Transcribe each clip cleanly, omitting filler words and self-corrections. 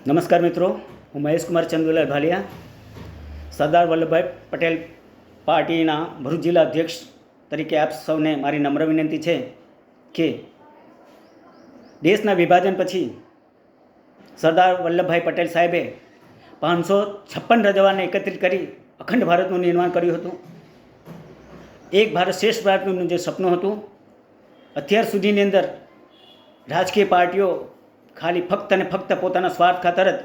નમસ્કાર મિત્રો, હું મહેશકુમાર ચંદુલાલ ભાલિયા, સરદાર વલ્લભભાઈ પટેલ પાર્ટીના ભરૂચ જિલ્લા અધ્યક્ષ તરીકે આપ સૌને મારી નમ્ર વિનંતી છે કે દેશના વિભાજન પછી સરદાર વલ્લભભાઈ પટેલ સાહેબે 556 રજવાને એકત્રિત કરી અખંડ ભારતનું નિર્માણ કર્યું હતું. એક ભારત શ્રેષ્ઠ ભારતનું જે સપનું હતું, અત્યાર સુધીની અંદર રાજકીય પાર્ટીઓ ખાલી ફક્ત અને ફક્ત પોતાના સ્વાર્થ ખાતર જ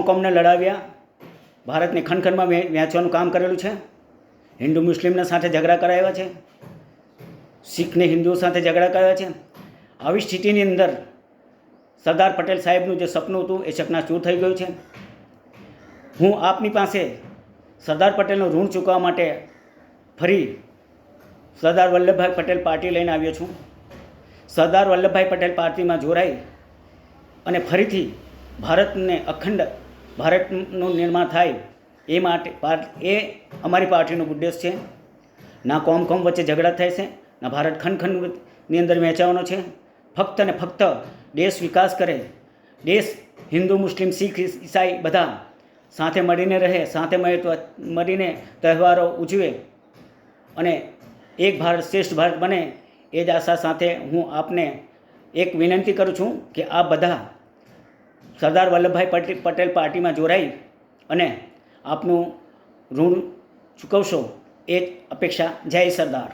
કોમને લડાવ્યા, ભારતને ખંડખંડમાં વહેંચવાનું કામ કરેલું છે. હિન્દુ મુસ્લિમના સાથે ઝઘડા કરાવ્યા છે, શીખને હિન્દુઓ સાથે ઝઘડા કરાવ્યા છે. આવી સ્થિતિની અંદર સરદાર પટેલ સાહેબનું જે સપનું હતું એ ચકનાચૂર થઈ ગયું છે. હું આપની પાસે સરદાર પટેલનું ઋણ ચૂકવવા માટે ફરી સરદાર વલ્લભભાઈ પટેલ પાર્ટી લઈને આવ્યો છું. સરદાર વલ્લભભાઈ પટેલ પાર્ટીમાં જોડાઈ અને ફરીથી ભારતને અખંડ ભારતનું નિર્માણ થાય એ માટે એ અમારી પાર્ટીનો ઉદ્દેશ છે. ના કોમ વચ્ચે ઝઘડા થાય છે, ના ભારત ખંડની અંદર વહેંચાવાનો છે. ફક્ત અને ફક્ત દેશ વિકાસ કરે, દેશ હિન્દુ મુસ્લિમ શીખ ઈસાઈ બધા સાથે મળીને રહે, સાથે મળીને તહેવારો ઉજવે અને એક ભારત શ્રેષ્ઠ ભારત બને, એ જ આશા સાથે હું આપને એક વિનંતી કરું છું કે આ બધા સરદાર વલ્લભભાઈ પટેલ પાર્ટીમાં જોડાઈ અને આપનું ઋણ ચૂકવશો, એ જ અપેક્ષા. જય સરદાર.